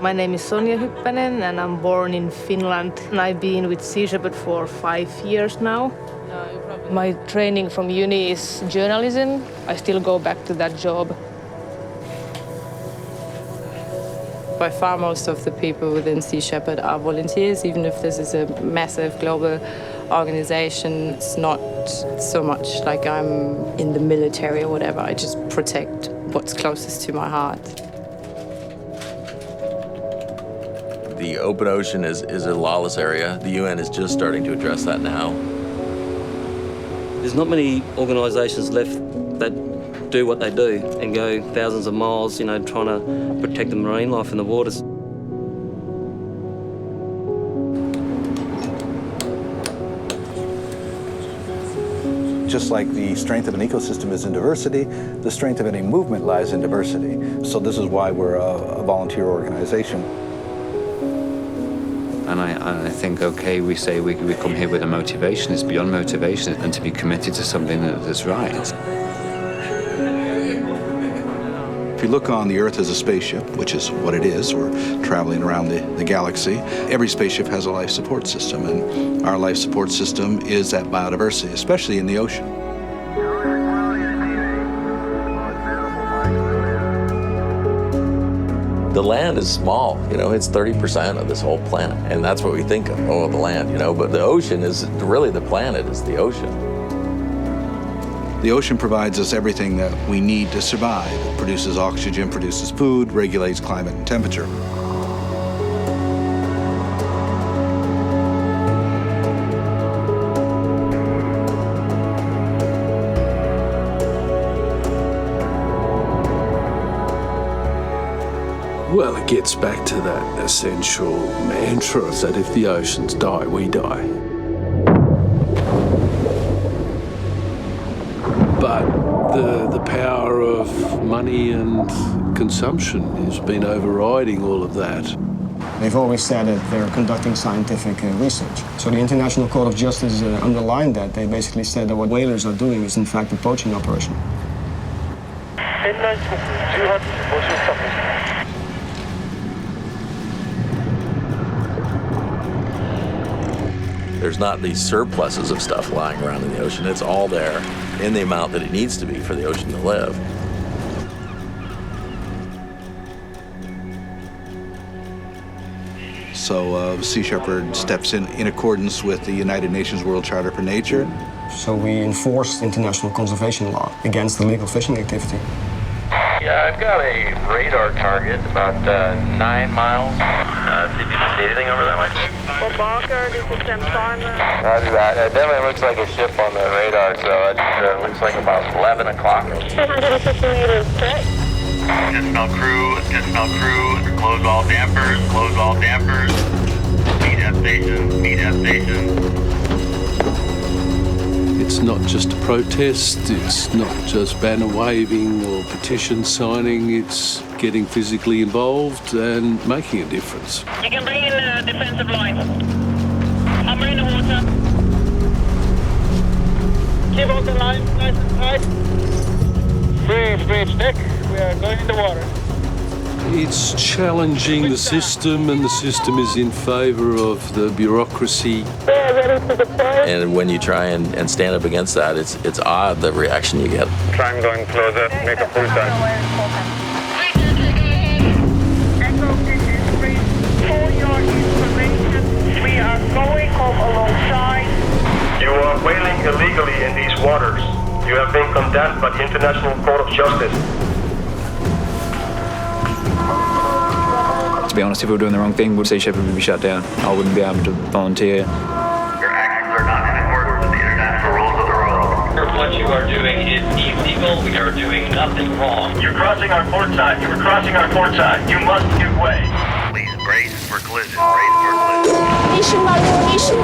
My name is Sonja Hyppänen and I'm born in Finland. And I've been with Sea Shepherd for 5 years now. My training from uni is journalism. I still go back to that job. By far most of the people within Sea Shepherd are volunteers, even if this is a massive global organization. It's not so much like I'm in the military or whatever. I just protect what's closest to my heart. The open ocean is a lawless area. The UN is just starting to address that now. There's not many organisations left that do what they do and go thousands of miles, trying to protect the marine life in the waters. Just like the strength of an ecosystem is in diversity, the strength of any movement lies in diversity. So this is why we're a volunteer organization. And I think, okay, we say we come here with a motivation. It's beyond motivation, and to be committed to something that's right. If you look on the Earth as a spaceship, which is what it is, we're traveling around the galaxy, every spaceship has a life support system, and our life support system is that biodiversity, especially in the ocean. The land is small, it's 30% of this whole planet. And that's what we think of, the land, but the ocean is really the planet, is the ocean. The ocean provides us everything that we need to survive. It produces oxygen, produces food, regulates climate and temperature. Well, it gets back to that essential mantra that if the oceans die, we die. But the power of money and consumption has been overriding all of that. They've always said that they're conducting scientific research. So the International Court of Justice underlined that. They basically said that what whalers are doing is in fact a poaching operation. There's not these surpluses of stuff lying around in the ocean. It's all there in the amount that it needs to be for the ocean to live. So Sea Shepherd steps in accordance with the United Nations World Charter for Nature. So we enforce international conservation law against illegal fishing activity. Yeah, I've got a radar target about 9 miles. Did you see anything over that way? For Barker, this is Sam Simon. Roger that. It definitely looks like a ship on the radar, so it looks like about 11 o'clock. 250 meters straight. Additional crew, close all dampers, meet F station. It's not just a protest, it's not just banner waving or petition signing, it's getting physically involved and making a difference. You can bring in a defensive line. I'm in the water. Keep on the line, nice and tight. Free stick. We are going in the water. It's challenging the system, and the system is in favour of the bureaucracy. And when you try and stand up against that, it's odd the reaction you get. Try and going closer, make a full time. Echo, this is free. For your information, we are going home alongside. You are whaling illegally in these waters. You have been condemned by the International Court of Justice. To be honest, if we were doing the wrong thing, would Sea Shepherd would be shut down. I wouldn't be able to volunteer. Your actions are not in accordance with the international rules of the road. Once you are doing is illegal. We are doing nothing wrong. You're crossing our port side. You were crossing our port side. You must give way. Please brace for collision. Brace for collision.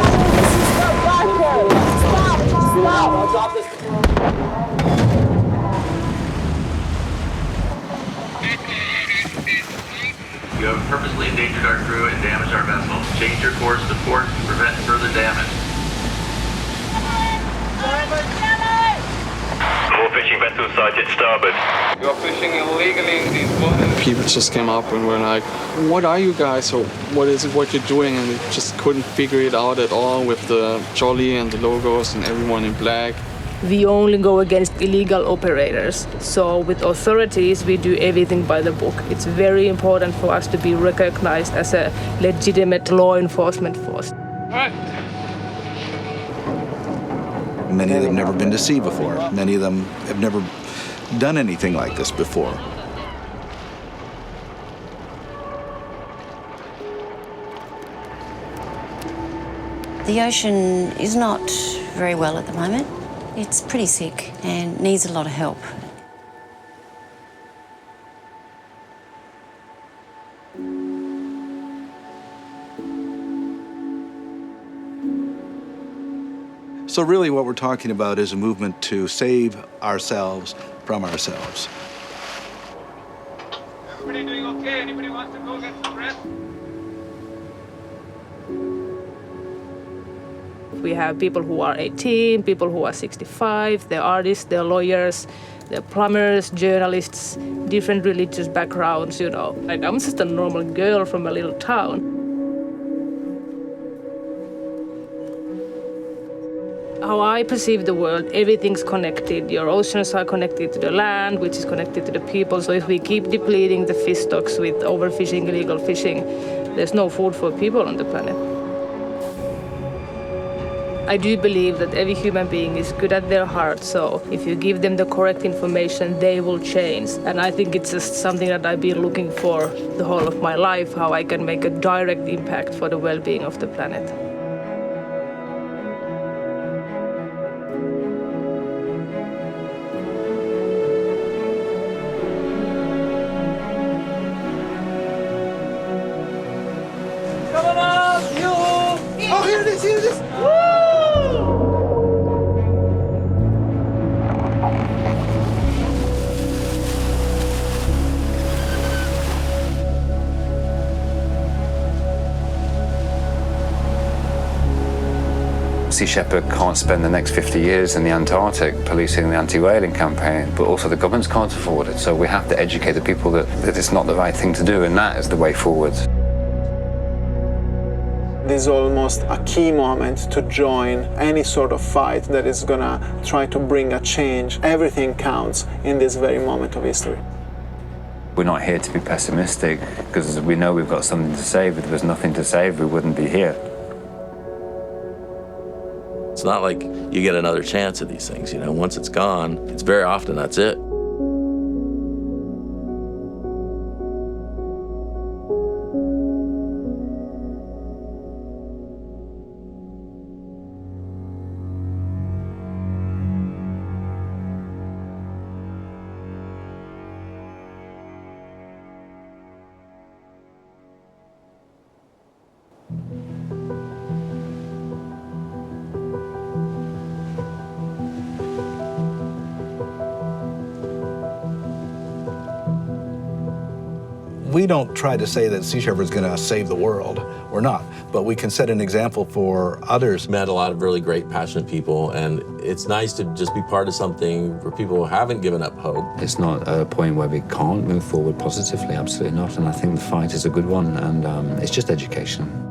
You have purposely endangered our crew and damaged our vessel. Change your course to port to prevent further damage. More fishing vessels sighted starboard. You're fishing illegally in these waters. People just came up and were like, what are you guys, or what is it what you're doing? And we just couldn't figure it out at all with the jolly and the logos and everyone in black. We only go against illegal operators. So with authorities, we do everything by the book. It's very important for us to be recognized as a legitimate law enforcement force. Many of them have never been to sea before. Many of them have never done anything like this before. The ocean is not very well at the moment. It's pretty sick and needs a lot of help. So really what we're talking about is a movement to save ourselves from ourselves. Everybody doing okay? Anybody wants to go get some rest? We have people who are 18, people who are 65, they're artists, they're lawyers, they're plumbers, journalists, different religious backgrounds, you know. Like, I'm just a normal girl from a little town. How I perceive the world, everything's connected. Your oceans are connected to the land, which is connected to the people. So if we keep depleting the fish stocks with overfishing, illegal fishing, there's no food for people on the planet. I do believe that every human being is good at their heart, so if you give them the correct information, they will change. And I think it's just something that I've been looking for the whole of my life, how I can make a direct impact for the well-being of the planet. Coming up! Yoo-hoo! Oh, here it is, here it is! Sea Shepherd can't spend the next 50 years in the Antarctic policing the anti-whaling campaign, but also the governments can't afford it. So we have to educate the people that it's not the right thing to do, and that is the way forward. This is almost a key moment to join any sort of fight that is gonna try to bring a change. Everything counts in this very moment of history. We're not here to be pessimistic, because we know we've got something to save. If there was nothing to save, we wouldn't be here. It's not like you get another chance at these things, you know. Once it's gone, it's very often that's it. We don't try to say that Sea Shepherd is going to save the world. We're not. But we can set an example for others. Met a lot of really great, passionate people, and it's nice to just be part of something for people who haven't given up hope. It's not a point where we can't move forward positively, absolutely not. And I think the fight is a good one, and it's just education.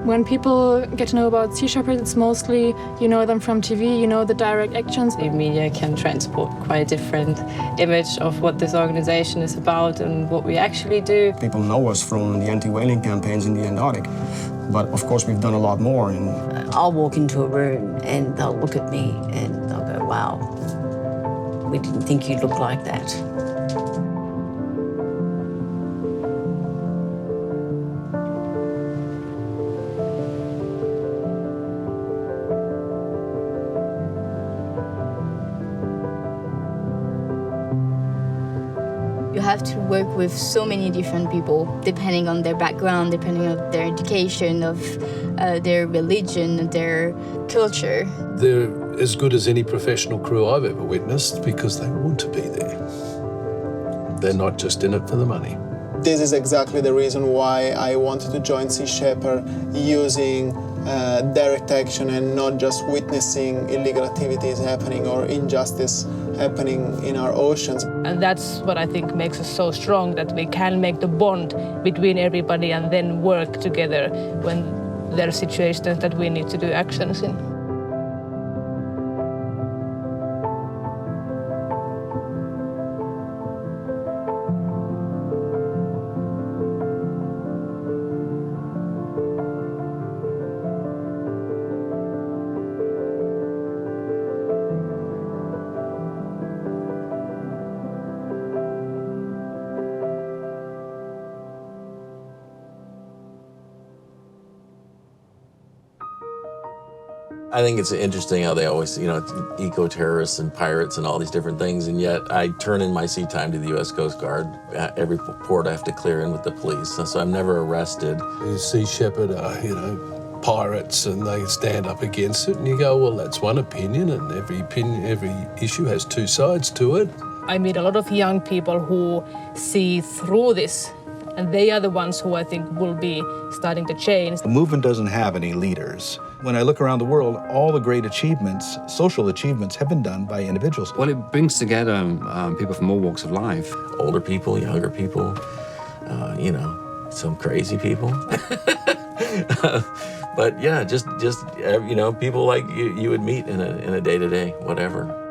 When people get to know about Sea Shepherd, it's mostly you know them from TV, you know the direct actions. The media can transport quite a different image of what this organization is about and what we actually do. People know us from the anti-whaling campaigns in the Antarctic, but of course we've done a lot more. And I'll walk into a room and they'll look at me and they'll go, wow, we didn't think you'd look like that. have to work with so many different people, depending on their background, depending on their education, of their religion, their culture. They're as good as any professional crew I've ever witnessed because they want to be there. They're not just in it for the money. This is exactly the reason why I wanted to join Sea Shepherd, using direct action and not just witnessing illegal activities happening or injustice happening in our oceans. And that's what I think makes us so strong, that we can make the bond between everybody and then work together when there are situations that we need to do actions in. I think it's interesting how they always, eco-terrorists and pirates and all these different things, and yet I turn in my sea time to the U.S. Coast Guard. At every port I have to clear in with the police, so I'm never arrested. The Sea Shepherd are, pirates, and they stand up against it, and you go, well, that's one opinion, and every issue has two sides to it. I meet a lot of young people who see through this, and they are the ones who I think will be starting to change. The movement doesn't have any leaders. When I look around the world, all the great achievements, social achievements, have been done by individuals. Well, it brings together people from all walks of life. Older people, younger people, some crazy people. But yeah, just people like you would meet in a day-to-day, whatever.